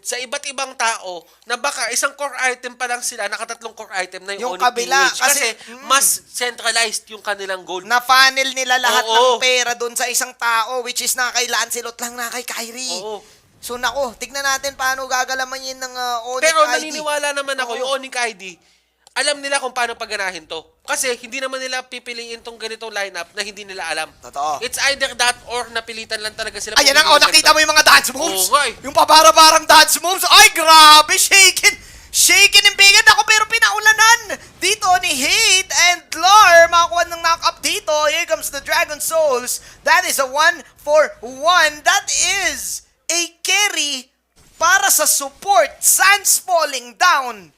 sa iba't ibang tao na baka isang core item pa lang sila, nakatatlong core item na yung Yung Onyx kabila, PH. kasi, Mas centralized yung kanilang goal. Na-funnel nila lahat Oo. ng pera doon sa isang tao, which is na kay Lancelot lang, na kay Kyrie. Oo. So nako, tignan natin paano gagalaman yun ng Onyx Pero ID. naniniwala naman ako, Oo. yung Onyx ID, alam nila kung paano pagganahin to. Kasi hindi naman nila pipiliin tong ganitong lineup na hindi nila alam. Totoo. It's either that or napilitan lang talaga sila. Ayan ang, nakita mo yung mga dance moves? Oo nga eh. Yung pabara-barang dance moves? Ay, grabe, shaking! Shaking and bigin ako, pero pinaulanan dito ni Hate and Lar. Makakuha ng knock-up dito. Here comes the Dragon Souls. That is a 1-for-1. That is a carry para sa support. Sans falling down.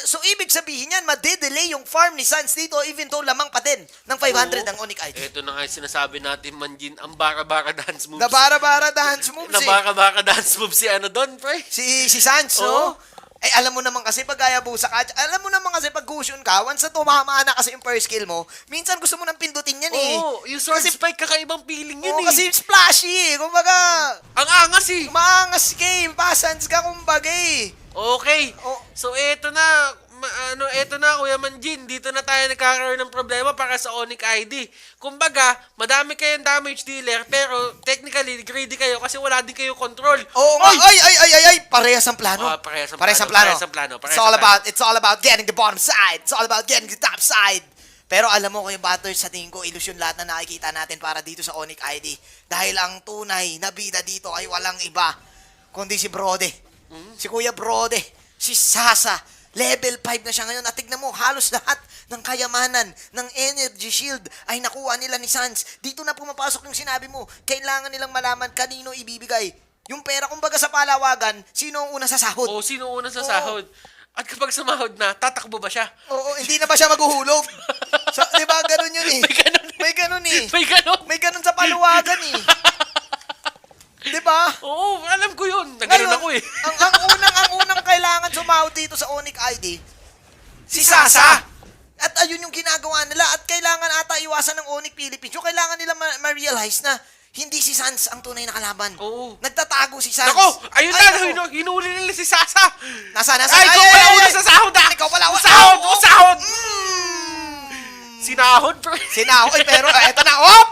So, ibig sabihin yan, madedelay yung farm ni Sans dito even though lamang pa din ng 500 ang Onyx ID. Ito na nga yung sinasabi natin, Manjin, ang baka-baka dance moves. Na bara-bara dance moves Na eh. baka-baka dance moves si ano doon, pre. Si Sans, no? Eh, alam mo naman kasi pag ayabusa ka, alam mo naman kasi pag cushion ka, once na tumama na kasi yung first skill mo, minsan gusto mo nang pindutin yan eh. Oo, yung sword Kasi- spike kakaibang feeling yun Oo, eh. kasi splashy eh. Kumbaga, Ang angas eh. maangas ka eh. Pasans ka kumbaga eh. Okay. Oh. So, eto na. Eto na, Kuya Manjin. Dito na tayo nagkakaroon ng problema para sa Onyx ID. Kumbaga, madami kayong damage dealer, pero technically, greedy kayo kasi wala din kayo control. Oo nga. Ay. Parehas ang plano. Parehas ang Parehas plano, ang plano. parehas ang plano, parehas It's all ang plano. about, it's all about getting the bottom side. It's all about getting the top side. Pero alam mo, Kuya Butters, sa tingin ko, ilusyon lahat na nakikita natin para dito sa Onyx ID. Dahil ang tunay na bida dito ay walang iba, kundi si Brode. Si Kuya Brode. Si Sasa. Level 5 na siya ngayon. At tignan mo, halos lahat ng kayamanan, ng energy shield ay nakuha nila ni Sans. Dito na pumapasok yung sinabi mo. Kailangan nilang malaman kanino ibibigay. Yung pera, kumbaga sa palawagan, sino ang una sa sahod? O, sino una sa Oo. sahod? At kapag sumahod na, tatakbo ba siya? Oo, hindi na ba siya maghuhulog? Di ba, ganun yun eh. May ganun. May ganun eh. May ganon. May ganun sa paluwagan eh. Di ba? Oo, alam ko yun. Naganoon ako eh. ang unang kailangan sumahod dito sa Onyx ID, si Sasa. At ayun yung ginagawa nila. At kailangan ata iwasan ng Onyx Philippines. Yung kailangan nila ma-realize na hindi si Sans ang tunay na kalaban. Oo. Nagtatago si Sans. Nako, ayun Ay, na, nako. hinuli nila si Sasa. Nasa. Ay, ikaw pala una sa sahod ah. Ikaw pala una. Sahod, Oo. sahod. Mm. Sinahod, pre. Sinako. Pero eto na. Oh!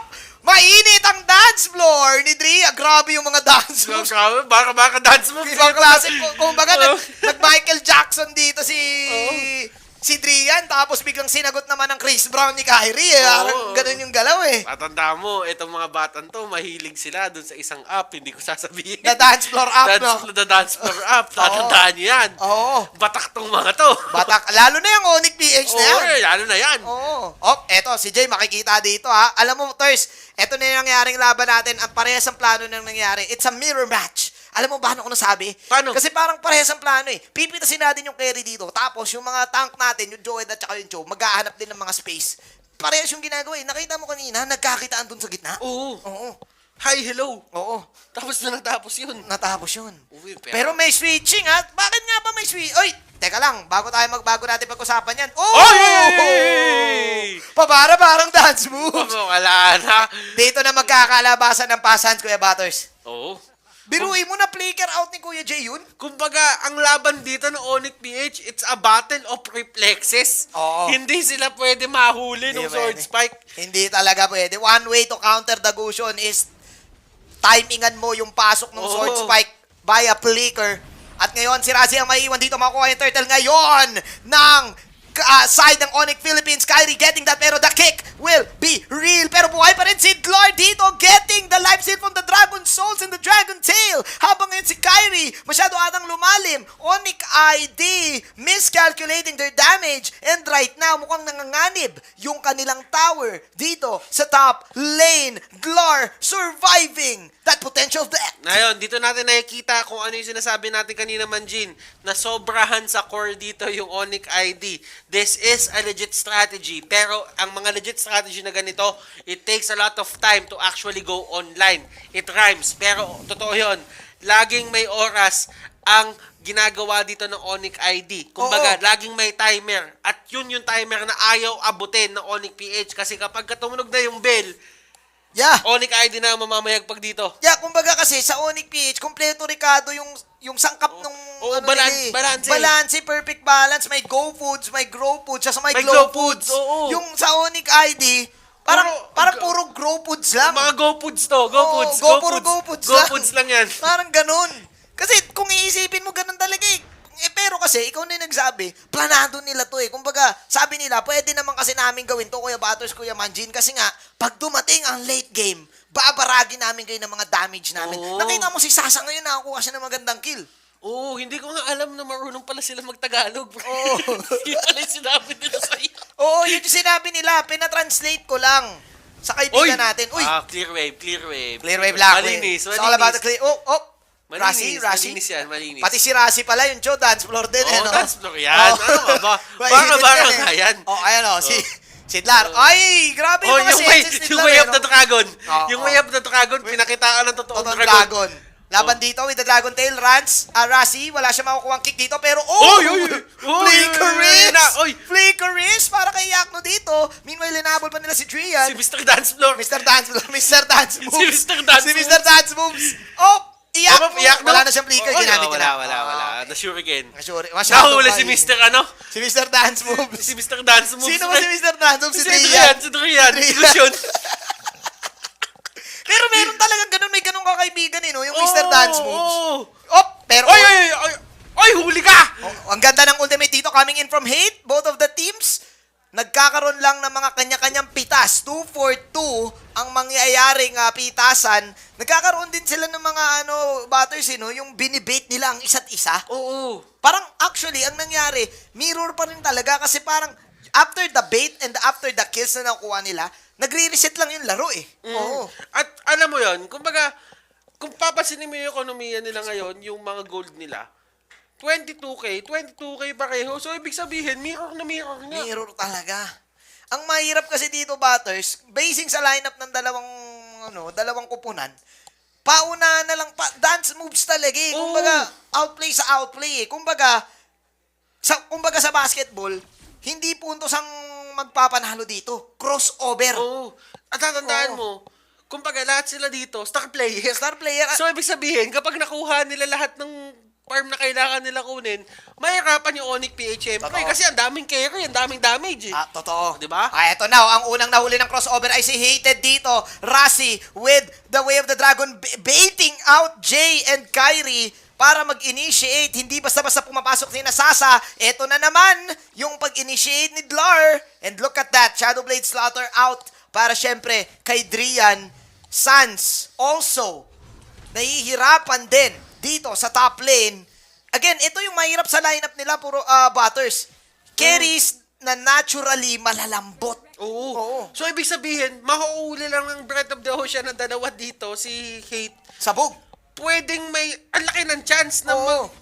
Mainit ang dance floor ni Drea. Grabe yung mga dance moves. Grabe, baka dance moves. Ibang klase. Kumbaga, Oo. nag-Michael Jackson dito Oo. si Drian, tapos biglang sinagot naman ng Chris Brown ni Kyrie. Oo. Ganun yung galaw eh. Matanda mo, itong mga batang to, mahilig sila dun sa isang app, hindi ko sasabihin. The dance floor up, no? The dance floor app, tatandaan niyo yan. Oo. Batak tong mga to. Batak, lalo na yung Onyx PH na yan. Oo, lalo na yan. Oo. Eto, si Jay makikita dito ha. Alam mo, Ters, eto na yung nangyaring laban natin. Ang parehas ang plano nang nangyari. It's a mirror match. Alam mo ba ano ko nasabi? Paano? Kasi parang parehas ang plano eh. Pipitasin natin yung carry dito. Tapos yung mga tank natin, yung Joed at saka yung Joe, maghahanap din ng mga space. Parehas yung ginagawa eh. Nakita mo kanina, nagkakitaan dun sa gitna? Oo. Oo. Hi, hello. Oo. Tapos na natapos yun. Natapos yun. Uy, Pero may switching ha. Bakit nga ba may switch? Oy, teka lang. Bago natin pag-usapan yan. Oh! Oy! Pabara-barang dance moves. Wala na. Dito na magkakalabasan ng pasans, Kuya Butters. Oo. Biruin mo na flicker out ni Kuya Jay yun. Kumbaga, ang laban dito ng Onyx PH, it's a battle of reflexes. Oo. Hindi sila pwede mahuli ng Hindi sword pwede. spike. Hindi talaga pwede. One way to counter the Gusion is timingan mo yung pasok ng sword Oo. spike via flicker. At ngayon, si Razi ang maiiwan dito. Makukuha yung turtle ngayon ng side ng Onyx Philippines. Kyrie getting that, pero the kick will be real. Pero buhay pa rin si Dlar dito, getting the life steal from the Dragon Souls and the Dragon Tail. Habang ngayon si Kyrie, masyado atang lumalim. Onyx ID, miscalculating their damage. And right now, mukhang nanganganib yung kanilang tower dito sa top lane. Dlar surviving that potential death. Ngayon, dito natin nakikita kung ano yung sinasabi natin kanina, Manjin, na sobrahan sa core dito yung Onyx ID. This is a legit strategy. Pero ang mga legit strategy na ganito, it takes a lot of time to actually go online. It rhymes. Pero totoo yun. Laging may oras ang ginagawa dito ng Onyx ID. Kumbaga, Oo. laging may timer. At yun yung timer na ayaw abutin ng Onyx PH. Kasi kapag tumunog na yung bell, Yeah. Onyx ID na ang mamamayagpag dito. Yeah, kumbaga kasi sa Onyx PH, kompleto Ricardo yung sangkap nung Oo, nila eh. balance. Balance, perfect balance. May Go Foods, may Grow Foods, saka may May Glow Glow Foods, Foods. oo. Yung sa Onyx ID, parang puro Grow Foods lang. Mga Go Foods to. Go Oo, Foods. puro Go Foods Go lang. Foods lang yan. Parang ganun. Kasi kung iisipin mo ganun talaga eh. Pero kasi, ikaw na yung nagsabi, planado nila to eh. Kumbaga, sabi nila, pwede naman kasi namin gawin to, Kuya Butters, Kuya Manjin. Kasi nga, pag dumating ang late game, babaragin namin kayo ng mga damage namin. Oo. Nakita mo si Sasa ngayon, nakakuha siya ng magandang kill. Oo, hindi ko nga alam na marunong pala sila magtagalog. Oo. Yun pala yung sinabi nila sa'yo. Oo, yun yung sinabi nila. Pinatranslate ko lang sa kaibigan natin. Uy, Clear wave. clear wave lang. Malinis. It's all about the clear. Rasi. Malinis yan, malinis. Pati si Rasi pala, yung Joe, dance floor din. Oo, no? dance floor yan. Oo. Ano ka ba? Mainit Baka yan eh. nga yan. Oh, ayan o, si Sidlar. Ay, grabe Oh, yung mga senses ni yung Sidlar. way of the dragon. Oo. Yung way of the dragon, pinakitaan ng totoong Totoong dragon. dragon. Laban dito with the Dragon Tail, Rasi, wala siya makukuha kick dito, pero Flickeris! Oy! Flickeris para kay Yakno dito. Meanwhile, linabol pa nila si Drian. Si Mr. Dance Floor. Mr. Dance Moves. Si Mr. Dance Si Mr. Dance Moves. Oh, iyak mo. Wala na siyang flicker. Ginamit niya na. Wala. The Shuriken. Sure. Nahuli si Mr. ano? Si Mr. Dance Moves. Si Mr. Dance Moves. Sino ba si Mr. Dance Moves? Si Drian. Drian. Si Drian. Illusion. Pero meron talagang ganun. May ganun kakaibigan eh, no? Yung Mr. Dance Moves. Oh. Pero... Oy, huli ka! Ang ganda ng ultimate dito coming in from Hate. Both of the teams, nagkakaroon lang ng mga kanya-kanyang pitas. 2-4-2 ang mangyayaring pitasan. Nagkakaroon din sila ng mga batters, yung binibait nila ang isa't isa. Oo. Parang actually, ang nangyari, mirror pa rin talaga kasi parang after the bait and after the kills na nakuha nila, nagre-reset lang yung laro eh. Oo. At alam mo yon, kumbaga, kung papansinin mo yung ekonomiya nila ngayon, yung mga gold nila, 22K pareho. So, ibig sabihin, mirror na mirror nga. Mirror talaga. Ang mahirap kasi dito, Butters, basing sa lineup ng dalawang kupunan, pauna na lang, dance moves talaga eh. Kumbaga, outplay sa outplay eh. Kumbaga sa basketball, hindi puntos ang magpapanalo dito. Crossover. Oo. At tatandaan mo, kumbaga lahat sila dito, star player. Star player. So, ibig sabihin, kapag nakuha nila lahat ng farm na kailangan nila kunin, mahirapan yung Onyx PH Totoo. kasi ang daming carry, ang daming damage eh. Totoo. Diba? Eto na, ang unang nahuli ng crossover ay si Hated dito. Rasi with the Way of the Dragon baiting out Jay and Kyrie para mag-initiate. Hindi basta-basta pumapasok ni Sasa. Eto na naman yung pag-initiate ni Dlar. And look at that, Shadowblade Slaughter out para syempre kay Drian. Sans also nahihirapan din dito sa top lane. Again, ito yung mahirap sa lineup nila, puro Butters. Carries na naturally malalambot. Oo. So, ibig sabihin, mahuuli lang ng Breath of the Ocean ng dalawa dito, si Hate. Sabog. Pwedeng may, ang laki ng chance na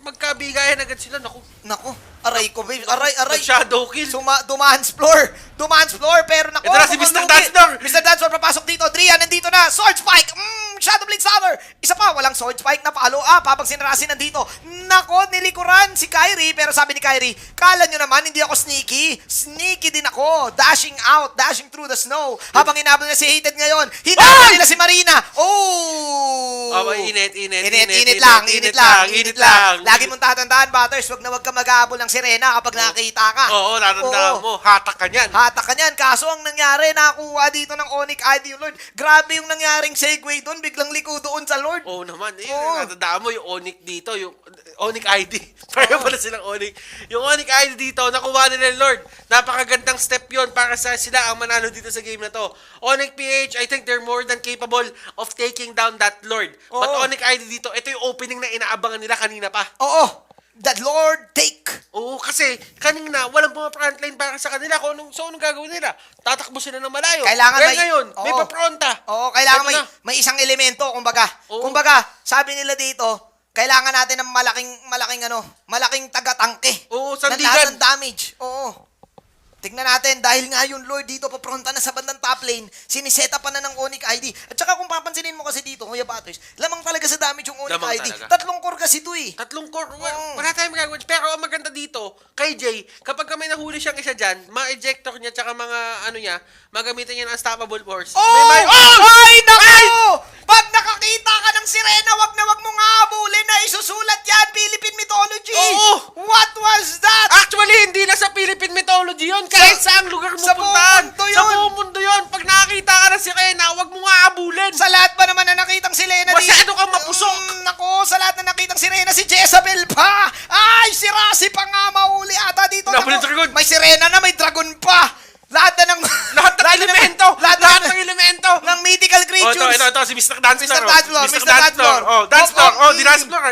magkabigayan agad sila. Naku, aray ko, babe. Aray. Shadow kill. Dumahan's floor, pero naku. Ito na si Mr. Dance Floor. Mr. Dance Floor, papasok dito. Drian, nandito na. Sword Spike. Shadowblade Slaughter. Isa pa, walang Sword Spike na follow up habang sinarasin nandito. Nako, nilikuran si Kyrie. Pero sabi ni Kyrie, kala nyo naman, hindi ako sneaky. Sneaky din ako. Dashing out, dashing through the snow. Habang inabol na si Hated ngayon, hinabol nila si Marina. Init lang. Lagi mong tatandaan, Butters, wag ka mag-aabol ng sirena kapag nakakita ka. Oo, tatandaan mo. Hatak ka niyan. Hatak ka niyan. Kaso ang nangyari, nakuha dito ng Onyx ID yung Lord. Grabe yung nangyaring segue doon. Biglang liko doon sa Lord. Oo naman. Oo. Tatandaan mo yung Onyx dito, yung Onyx ID. Pareho pala silang Onyx. Yung Onyx ID dito, nakuha nila yung Lord. Napakagandang step yon para sa sila ang manalo dito sa game na to. Onyx PH, I think they're more than capable of taking down that Lord. But Onyx ID dito, ito yung opening na inaabangan nila kanina pa. Oo. The Lord take. Oo, kasi kanina walang frontline para sa kanila. So, anong gagawin nila? Tatakbo sila ng malayo. Kailangan Kaya ngayon, may Oo. papronta. Oo, kailangan Ito na. may isang elemento, kumbaga. Oo. Kumbaga, sabi nila dito, kailangan natin ng malaking taga-tangke. Oo, Na sandigan. lahat ng damage. Oo. Tignan natin, dahil nga yung Lord dito papronta na sa bandang top lane, siniseta pa na ng Onyx ID. At saka kung papansinin mo kasi dito, Kuya Batters, lamang talaga sa damage yung Onyx Lamang ID. talaga. 3 core kasi ito eh. 3 core. Oo. Wala tayong magagawa. Pero ang maganda dito, kay Jay, kapag may nahuli siyang isa dyan, mga ejector niya, tsaka mga ano niya, magamitin niya ng unstoppable force. Oh! May- Ay, naku! Pag nakakita ka ng sirena, wag na wag mong habulin na isusulat yan, Philippine mythology! Oo! What was that? Actually, hindi na sa Philippine mythology yun. Kahit saang lugar mo sa buong puntahan. mundo yun. Sa buong mundo yun. Pag nakakita ka ng sirena, huwag mo nga abulin. Sa lahat pa naman na nakitang sirena Masyado kang mapusok. Nako, sa lahat na nakitang sirena, si Jezabel pa! Ay, si Rasi pa nga mahuli ata dito. Nahuli Nako, dragon. may sirena na, may dragon pa! Lahat na ng... Lahat ng elemento. Lahat ng elemento. ng mythical Oh, creatures. ito, si Mr. Dance Floor. Mr. Dance Floor, Mr. Mr. Dance Dance Floor. Floor. Oh, Dance Floor. Oh, Oh, Dance Floor.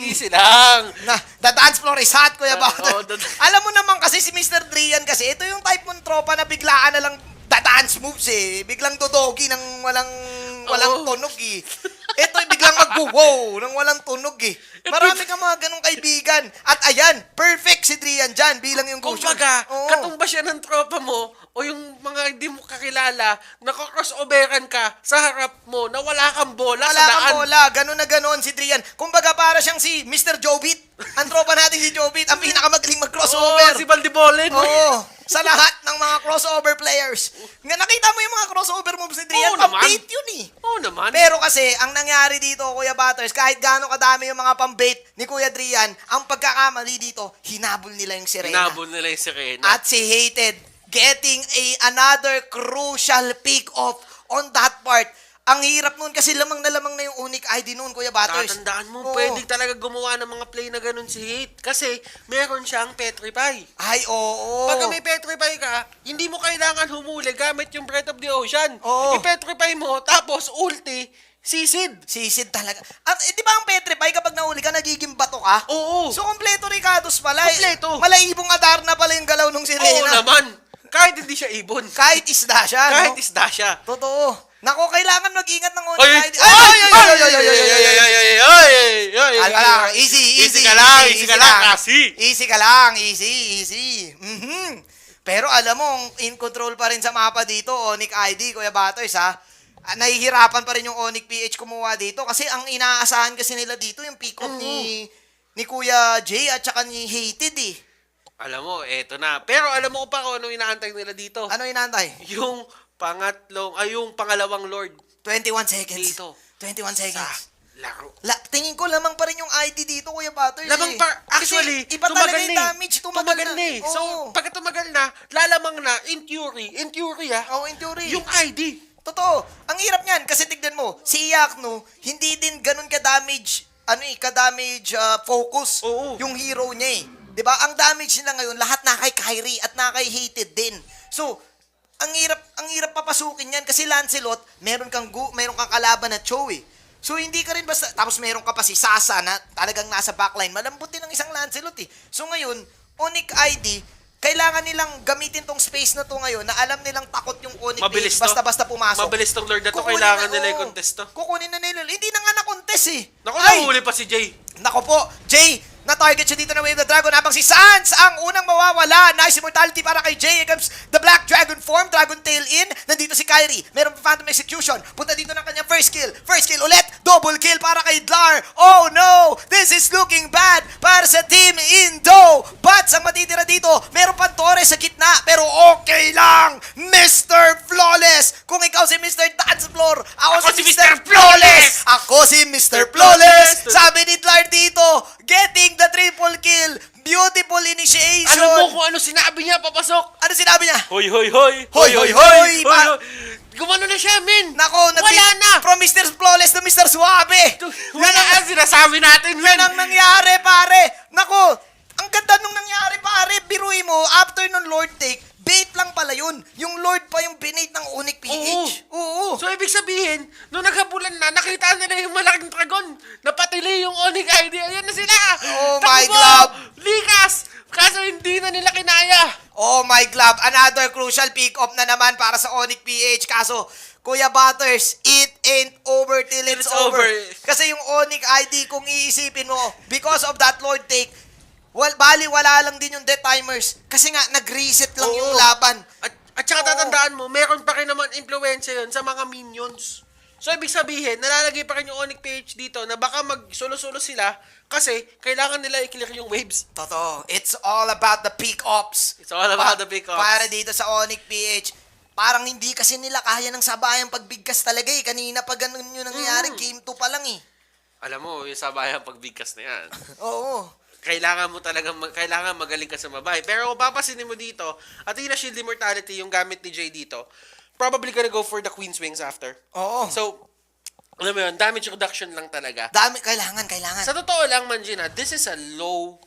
Easy lang. Na, the dance floor is hot, Kuya Bata. the- Alam mo naman kasi si Mr. Drian kasi, ito yung type mong tropa na biglaan na lang dance moves eh. Biglang dodogi ng walang Oo. tunog eh. Ito biglang mag-wow ng walang tunog eh. Marami kang mga ganong kaibigan. At ayan, perfect si Drian dyan bilang yung Goshen. Kumbaga, Oo. katumba siya ng tropa mo o yung mga hindi mo kakilala, nakakross-overan ka sa harap mo na wala kang bola Wala sa kang daan. bola. Ganon na ganon si Drian. Kumbaga para siyang si Mr. Jobit. Ang tropa natin si Jobit. Ang pinakamagaling mag-crossover. Oo, si Baldibolin. Oo, sa lahat ng mga crossover players. Nga nakita mo yung mga crossover moves ni Drian, Oo naman. pang-bait yun eh. Oo naman. Pero kasi, ang nangyari dito, Kuya Butters, kahit gaano kadami yung mga pang-bait ni Kuya Drian, ang pagkakamali dito, hinabol nila yung sirena. Hinabol nila yung sirena. At si Hated, getting another crucial pick-off on that part. Ang hirap nun kasi lamang na yung Onyx ID nun, Kuya Butters. Tatandaan mo, Oo. pwede talaga gumawa ng mga play na ganun si Hate. Kasi meron siyang Petrify. Ay, oo. Pag may Petrify ka, hindi mo kailangan humuli gamit yung Breath of the Ocean. Oo. I-Petrify mo, tapos ulti, sisid. Sisid talaga. Di ba ang Petrify kapag nahuli ka, nagiging bato ka? Oo. So, kompleto Ricardos pala eh. Kompleto. Malaibong Adarna pala yung galaw nung Oo sirena. naman. Kahit hindi siya ibon. Kahit isda siya, Kahit no? isda siya. Totoo. Nako, kailangan mag-ingat ng Onyx Ay, ID. Ala, easy. Easy ka lang, kasi. Easy ka lang, easy. Mhm. Pero alam mo, in control pa rin sa mapa dito, Onyx ID, Kuya Butters, ha? Nahihirapan pa rin yung Onyx PH kumuha dito kasi ang inaasahan kasi nila dito yung pick-up ni Kuya Jay at saka ni Hated eh. Alam mo, eto na. Pero alam mo pa kung ano inaantay nila dito? Ano inantay? Yung yung pangalawang Lord 21 seconds. Dito. 21 sa seconds. laro. Tingin ko lamang pa rin yung ID dito, Kuya Butters. Lamang pa, actually, Kasi iba talaga tumagal yung na eh. damage. Tumagal na. eh. So, pagka tumagal na, lalamang na, in theory in theory. yung ID. Totoo. Ang hirap niyan kasi tignan mo, si Yakno, hindi din ganun ka-damage, focus Oo. yung hero niya eh. 'Di ba? Ang damage nila ngayon, lahat na kay Kyrie at na kay Hated din. So, ang hirap papasukin yan kasi Lancelot, meron kang kalaban na Cho eh. So, hindi ka rin basta, tapos meron ka pa si Sasa na talagang nasa backline. Malambot din ang isang Lancelot eh. So, ngayon, Onyx ID, kailangan nilang gamitin tong space na to ngayon na alam nilang takot yung Onyx Mabilis PH to. basta-basta pumasok. Mabilis tong Lord na to, Kukunin kailangan na, nila oo. i-contest to. Kukunin na nila. Hindi na nga na-contest eh. Naku, Ay! nahuli pa si Jay. Nako po, Jay, na-target siya dito ng Wave the Dragon habang si Sans ang unang mawawala. Nice immortality para kay Jay. Here comes the Black Dragon form, Dragon Tail in. Nandito si Kyrie. Meron pa Phantom Execution. Punta dito ng kanyang first kill. First kill ulit. Double kill para kay Dlar. Oh no! This is looking bad para sa Team Indo. Bats ang matitira dito. Meron pa Torres sa gitna. Pero okay lang. Mr. Flawless. Kung ikaw si Mr. Dance Floor, ako si Mr. Flawless. Ako si Mr. Flawless. Sabi ni Dlar dito, getting the triple kill. Beautiful initiation. Alam mo kung ano sinabi niya, papasok. Ano sinabi niya? Hoy, hoy, hoy. Hoy, hoy, hoy. Gumano na siya, men. Nako, wala na. From Mr. Flawless to Mr. Suave. Wala ang sinasabi natin, men. Yan ang nangyari, pare. Nako, ang ganda nung nangyari, pare. Biruin mo, after nung Lord Take, bait lang pala yun. Yung Lord pa yung binate ng Onyx PH. Oo. So, ibig sabihin, nung naghabulan na, nakita nila yung malaking dragon. Napatili yung Onyx ID. Ayan na sila. Oh my Takbo! glove. Likas. Kaso hindi na nila kinaya. Oh my glove, another crucial pick-up na naman para sa Onyx PH. Kaso, Kuya Butters, it ain't over till it's It's over. over. Kasi yung Onyx ID, kung iisipin mo, because of that Lord Take, Wala lang din yung death timers. Kasi nga, nag-reset lang yung Oo. laban. At saka tatandaan mo, meron pa rin naman influensya yun sa mga minions. So, ibig sabihin, nalalagay pa rin yung Onyx PH dito na baka mag-solo-solo sila kasi kailangan nila i-clear yung waves. Totoo. It's all about the peak ops. It's all about the peak ops. Para dito sa Onyx PH, parang hindi kasi nila kaya ng sabayang pagbigkas talaga eh. Kanina pa ganun yung nangyayari, game 2 pa lang eh. Alam mo, yung sabayang pagbigkas na yan. Oo. Kailangan mo talagang kailangan magaling ka sa mabay. Pero kung papasinin mo dito, Athena Shield Immortality yung gamit ni Jay dito, probably gonna go for the Queen's Wings after. Oo. So, alam mo yun, damage reduction lang talaga. Kailangan. Sa totoo lang, Manjina, this is a low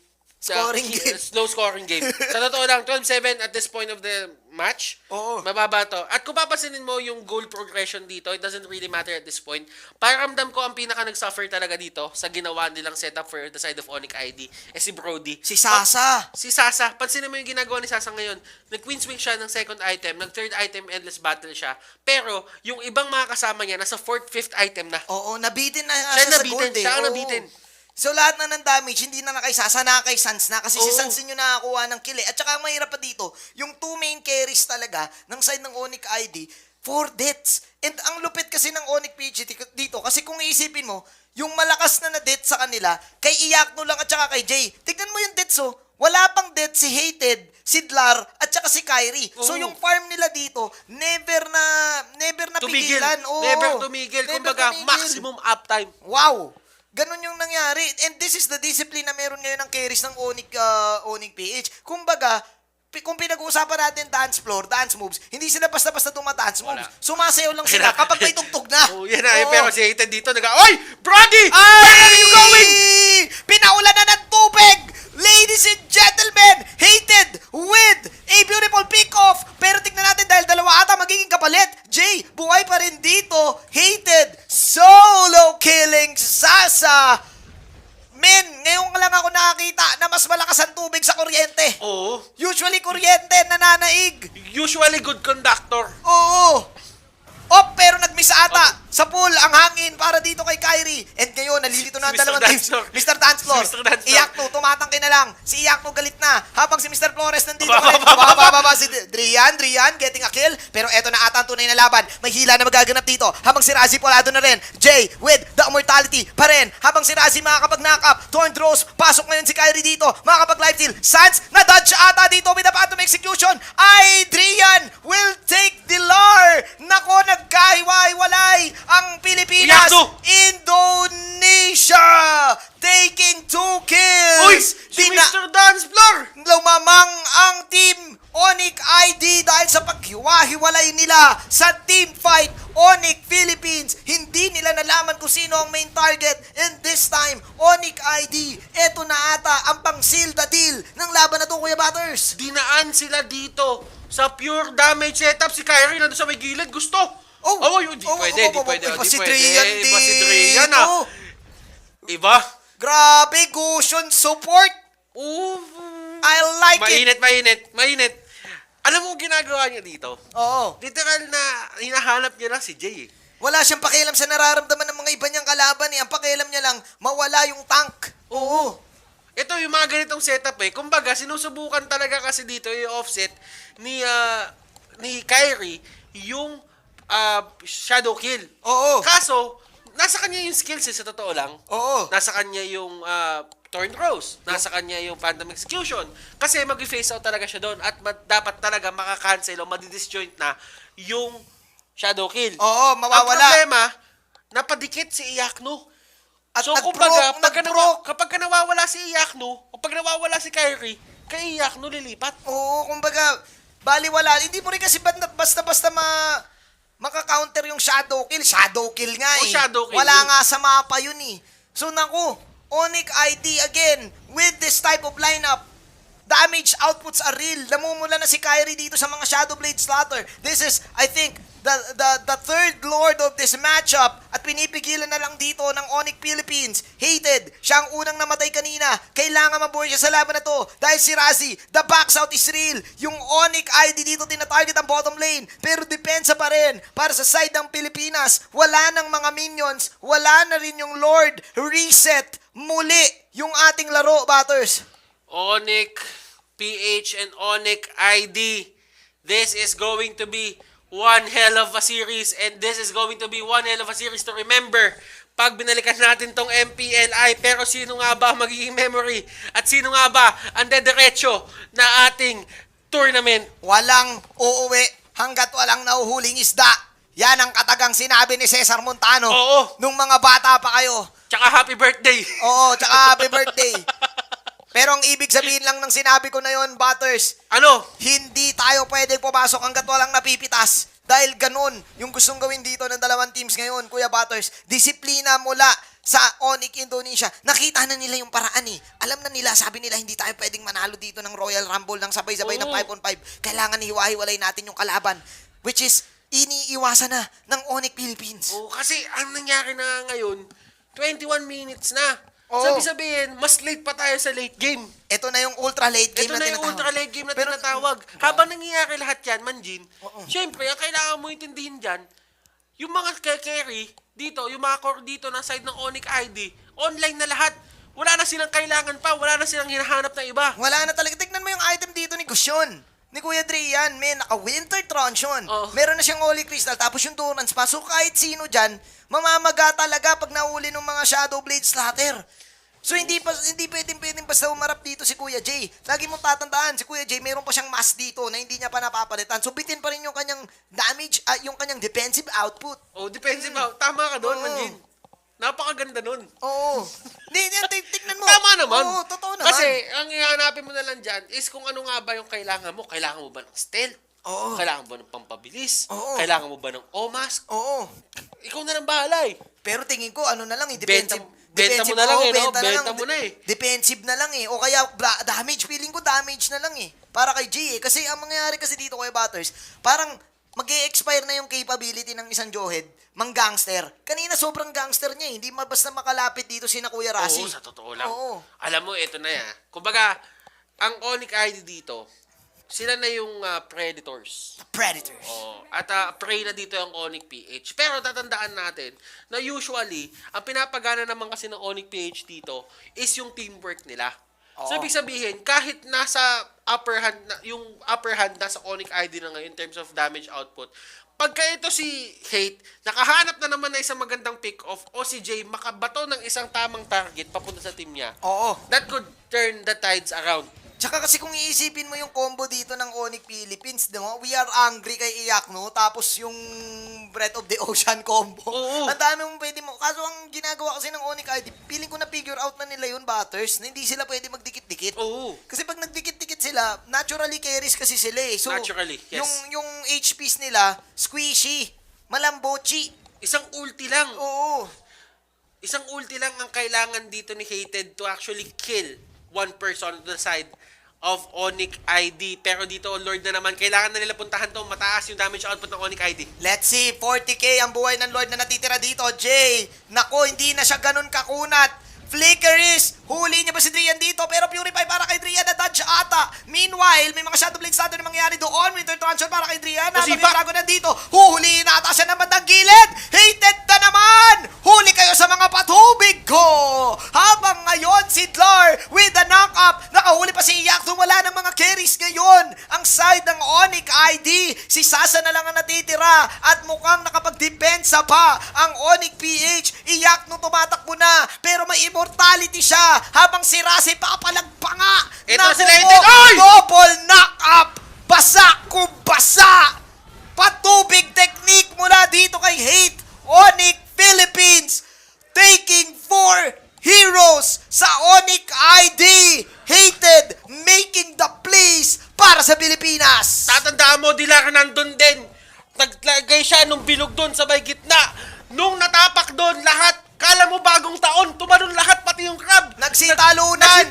Scoring game. Low scoring game. Sa totoo lang, 12-7 at this point of the match. Oo. Mababa to. At kung papasinin mo yung goal progression dito, it doesn't really matter at this point. Pakiramdam ko ang pinaka nag-suffer talaga dito sa ginawa nilang setup for the side of Onyx ID si Brody. Si Sasa. Si Sasa, pansinin mo yung ginagawa ni Sasa ngayon. Nag-queen swing siya ng second item, nag-third item, endless battle siya. Pero, yung ibang mga kasama niya, nasa fourth, fifth item na. Oo, nabitin na Siya sa nabitin, gold eh. siya ang Oo. nabitin. So lahat na ng damage, hindi na kay Sasa, na kay Sans na. Kasi si Oo. Sans yung nakakuha ng kill eh. At saka ang mahirap pa dito, yung two main carries talaga ng side ng Onyx ID, 4 deaths. And ang lupit kasi ng Onyx PG dito, kasi kung iisipin mo, yung malakas na death sa kanila, kay Iyakno lang at saka kay Jay. Tignan mo yung deaths oh. Wala pang death si Hated, si Dlar, at saka si Kyrie. So Oo. yung farm nila dito, never na Tumigil. pigilan. Oo. Never tumigil. Never Kumbaga, tumigil. maximum uptime. Wow! Ganon yung nangyari. And this is the discipline na meron ngayon ng carries ng Onyx PH. Kumbaga, kung pinag-uusapan natin dance floor, dance moves, hindi sila basta-basta tumata-dance moves. Wala. Sumasayaw lang sila kapag may tugtog na. Oh, yan na. Oo. Pero si Hated dito, Oy! Brody! Ay! Where are you going? Pinaulan na ng tubig! Ladies and gentlemen, Hated with a beautiful pick-off. Pero tignan natin dahil dalawa ata magiging kapalit. Jay, buhay pa rin dito. Hated, solo killing Sasa. Men, ngayon lang ako nakakita na mas malakas ang tubig sa kuryente. Oo. Usually kuryente, nananaig. Usually good conductor. Oo. Pero nag-miss ata sa pool ang hangin para dito kay Kyrie. And ngayon, nalilito na ang Si Mr. dalawang teams. Dancefloor. Mr. Dancefloor. Si Mr. Dancefloor. Iyakno, tumatangki na lang. Si Iyakno galit na. Habang si Mr. Flores nandito Baba, pa rin. baba, Baba si Drian getting a kill. Pero eto na ata ang tunay na laban. May hila na magaganap dito. Habang si Razi polado na rin. Jay with the immortality pa rin. Habang si Razi makakapag-knock up. Torn throws. Pasok ngayon si Kyrie dito. Makakapag-live steal. Sans na-dodge ata dito with the phantom execution. Drian will take the lar. Nako, nagkahiwa-hiwalay ang Pilipinas. Iyakno! Indonesia taking 2 kills. Uy! Si Mr. Dance Floor! Lumamang ang team Onyx ID dahil sa paghiwa-hiwalay nila sa team fight Onyx Philippines. Hindi nila nalaman kung sino ang main target, and this time Onyx ID, eto na ata ang pang-seal the deal ng laban na to, Kuya Butters. Dinaan sila dito sa pure damage setup. Si Kyrie nandun sa may gilid. Gusto. Di pwede. Iba si Di pwede. Drian Iba si dito. Drian, ah. Iba. Grabe, Gusion support. Oo. I like it. Mainit. Alam mo ang ginagawa niya dito? Oo. Literal na hinahanap niya lang si Jay. Wala siyang pakialam sa nararamdaman ng mga iba niyang kalaban eh. Ang pakialam niya lang, mawala yung tank. Oo. Ito yung mga ganitong setup eh. Kumbaga, sinusubukan talaga kasi dito yung offset ni Kyrie yung shadow kill. Oo. Kaso, nasa kanya yung skills sa totoo lang. Oo. Nasa kanya yung Torn Rose. Nasa kanya yung Phantom Execution. Kasi mag-face out talaga siya doon at dapat talaga makakancel o madidisjoint na yung shadow kill. Oo, mawawala. Ang problema, napadikit si Iyakno. At So, kumbaga, kapag nawawala si Iyakno o pag nawawala si Kyrie, kay Iyakno lilipat. Oo, kumbaga, baliwala. Hindi mo rin kasi basta-basta maka-counter yung shadow kill. Shadow kill nga Oo, eh. shadow kill Wala yun. nga sa mapa yun eh. So naku, Onyx ID again with this type of lineup. Damage outputs are real. Namumula na si Kyrie dito sa mga Shadow Blade Slaughter. This is, I think, the third lord of this matchup at pinipigilan na lang dito ng Onyx Philippines. Hated, siya ang unang namatay kanina. Kailangan mabuhay siya sa laban na to dahil si Razi, the box out is real. Yung Onyx ID dito tinatarget ang bottom lane pero depensa pa rin para sa side ng Pilipinas. Wala ng mga minions, wala na rin yung Lord. Reset muli yung ating laro, Batters. Onyx PH and Onyx ID. This is going to be one hell of a series, and this is going to be one hell of a series to remember pag binalikan natin tong MPLI. Pero sino nga ba magiging memory? At sino nga ba ang dediretso na ating tournament? Walang uuwi hanggat walang nauhuling isda. Yan ang katagang sinabi ni Cesar Montano. Oo. Nung mga bata pa kayo. Tsaka happy birthday! Oo, tsaka happy birthday. Pero ang ibig sabihin lang ng sinabi ko na yon, Butters, Ano? hindi tayo pwedeng pumasok hanggat walang napipitas. Dahil ganun, yung gustong gawin dito ng dalawang teams ngayon, Kuya Butters, disiplina mula sa Onyx Indonesia. Nakita na nila yung paraan eh. Alam na nila, sabi nila, hindi tayo pwedeng manalo dito ng Royal Rumble ng sabay-sabay ng Oo. 5-on-5. Kailangan hiwa-hiwalay natin yung kalaban. Which is, iniiwasan na ng Onyx Philippines. Oh, kasi ang nangyari na ngayon, 21 minutes na. Oo. Sabi-sabihin, mas late pa tayo sa late game. Ito na yung ultra late game Ito na na yung tinatawag. ultra late game na Pero- tinatawag. Habang nangyayari lahat yan, Manjin, Oo. syempre, ang kailangan mo intindihin dyan, yung mga carry dito, yung mga core dito na side ng Onyx ID, online na lahat. Wala na silang kailangan pa, wala na silang hinahanap na iba. Wala na talaga. Tignan mo yung item dito ni Gusyon. Ni Kuya Drian, may naka-winter truncheon. Oh. Meron na siyang holy crystal, tapos yung Durance pa. So kahit sino dyan, mamamaga talaga pag nahuli ng mga Shadow Blade Slatter. So hindi pwedeng basta umarap dito si Kuya Jay. Lagi mong tatandaan, si Kuya Jay meron pa siyang mask dito na hindi niya pa napapalitan. So bitin pa rin yung kanyang damage, yung kanyang defensive output. Oh, defensive out. Tama ka doon, Oo. Manjin. Napakaganda nun. Oo. Tignan mo. Tama naman. Oo, totoo naman. Kasi, ang ihanapin mo na lang dyan is kung ano nga ba yung kailangan mo. Kailangan mo ba ng stealth? Oo. Kailangan mo ba ng pampabilis? Oo. Kailangan mo ba ng O-mask? Oo. Ikaw na lang bahala eh. Pero tingin ko, ano na lang eh, defensive. Benta mo na lang oo, eh, no? benta Benta mo na eh. Defensive na lang eh. O kaya, damage, feeling ko damage na lang eh. Para kay G eh. Kasi ang mangyayari kasi dito kay Butters, parang mag-e-expire na yung capability ng isang Johead, mang gangster. Kanina sobrang gangster niya eh. Hindi basta makalapit dito si na Kuya Rasi. Oo, sa totoo lang. Oo. Alam mo, ito na yan. Kumbaga, ang Onyx ID dito, sila na yung predators. Predators. Oh, at prey na dito yung Onyx PH. Pero tatandaan natin na usually, ang pinapagana naman kasi ng Onyx PH dito is yung teamwork nila. So, Oo. ibig sabihin, kahit nasa upper hand, yung upper hand nasa Onyx ID na ngayon in terms of damage output, pagka ito si Hate, nakahanap na naman na isang magandang pick-off o si Jay makabato ng isang tamang target papunta sa team niya, Oo. that could turn the tides around. Tsaka kasi kung iisipin mo yung combo dito ng Onyx Philippines, no? We are angry kay Iyakno, tapos yung Breath of the Ocean combo. Oo. Ang dami mong pwede mo. Kaso ang ginagawa kasi ng Onyx ID, feeling ko na figure out na nila yun, Butters, na hindi sila pwede magdikit-dikit. Oo. Kasi pag nagdikit-dikit sila, naturally carries kasi sila eh. So, Naturally, yes. yung HPs nila, squishy, malambochi. Isang ulti lang. Oo. Isang ulti lang ang kailangan dito ni Hated to actually kill one person on the side of Onyx ID. Pero dito, Lord na naman, kailangan na nila puntahan to. Mataas yung damage output ng Onyx ID. Let's see, 40k ang buhay ng Lord na natitira dito. Jay, nako, hindi na siya ganun kakunat. Flickeris, huli niya ba si Drian dito? Pero Purify para kay Drian na dodge ata. Meanwhile, may mga Shadow Blade Shadow na mangyayari doon. Winter Transfer para kay Drian. Habang yung Nasipa. Dragon nandito, huhulihin na ata siya ng bandang gilid. Hated na naman! Huli kayo sa mga patubig ko! Habang ngayon, si Dlar with the knock-up. Nakahuli pa si Iyakto. Wala ng mga carries ngayon. Ang side ng Onyx ID, si Sasa na lang ang natitira. At mukhang nakapagdepensa pa ang Onyx PH. Iyakto tumatakbo na. Pero may immortality siya. Habang si Rasi papalagpa nga. Ito Naku sila, po, Hated. Oy! double knock-up. Basa kung basa. Patubig technique mula dito kay Hate. Onyx Philippines taking 4 heroes sa Onyx ID. Hated making the plays para sa Pilipinas. Tatandaan mo, Dilar, nandun din. Naglagay siya nung bilog doon sa may gitna. Nung natapak doon, lahat, kala mo bagong taon, tumalon lahat, pati yung crab. Nagsitalunan.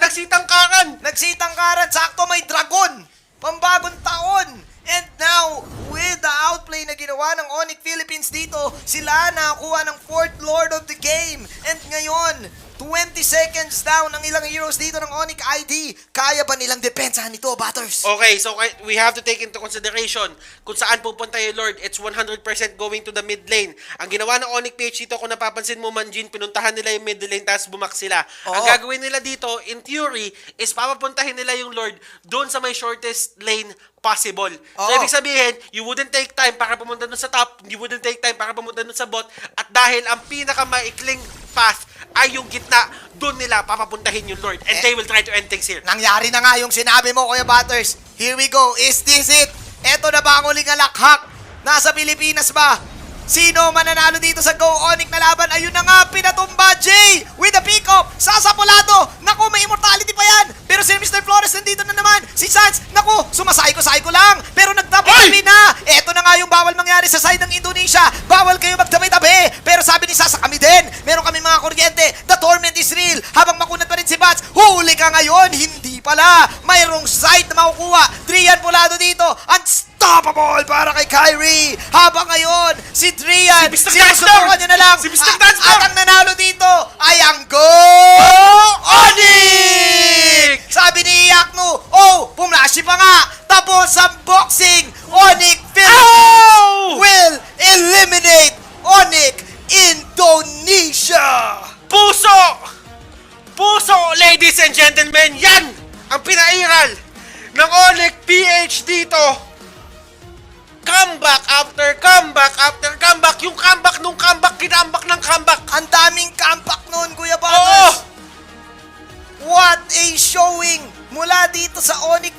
Nagsitangkaran. Nagsitangkaran. Sakto may dragon. Pambagong taon. And now, with the outplay na ginawa ng Onyx Philippines dito, sila nakakuha ng 4th Lord of the Game. And ngayon, 20 seconds down ang ilang heroes dito ng Onyx ID. Kaya ba nilang depensahan ito, Batters? Okay, so we have to take into consideration kung saan pupunta yung Lord. It's 100% going to the mid lane. Ang ginawa ng Onyx PH dito, kung napapansin mo man, Jin, pinuntahan nila yung mid lane tapos bumak sila. Oo. Ang gagawin nila dito, in theory, is papapuntahin nila yung Lord doon sa may shortest lane possible. So, Oo. ibig sabihin, you wouldn't take time para pumunta dun sa top, you wouldn't take time para pumunta dun sa bot, at dahil ang pinakamaikling path ay yung gitna, dun nila papapuntahin yung Lord. And they will try to end things here. Nangyari na nga yung sinabi mo, Kuya Batters. Here we go. Is this it? Eto na ba ang uling alakhak? Nasa Pilipinas ba? Sino mananalo dito sa Go Onyx na laban? Ayun na nga, pinatumba Jay with the pick-up. Sasapulado. Naku, may immortality pa yan. Pero si Mr. Flores nandito na naman. Si Sans, naku, sumasay ko lang. Pero nagtabi-tabi na. Eto na nga yung bawal mangyari sa side ng Indonesia. Bawal kayo magtabi-tabi. Pero sabi ni Sasa, kami din. Meron kami mga kuryente. The torment is real. Habang makunat pa rin si Bats, huli ka ngayon. Hindi pala. Mayroong side na makukuha. Drian Pulado dito. Unstoppable para kay Kyrie. Habang ngayon, si Drian, Si Mr. sinusubukan niya na lang. Si Mr. Dansdor! At ang nanalo dito ay ang Go Onyx! Sabi ni Yakno, oh, pumlashi pa nga. Tapos ang boxing, Onyx Philippines will eliminate Onyx Indonesia. Puso! Puso, ladies and gentlemen, yan ang pinairal ng Onyx PH dito. Comeback after comeback after comeback. Yung comeback nung comeback, kinambak ng comeback. Ang daming comeback noon, Kuya Oo! Batters. What a showing mula dito sa Onyx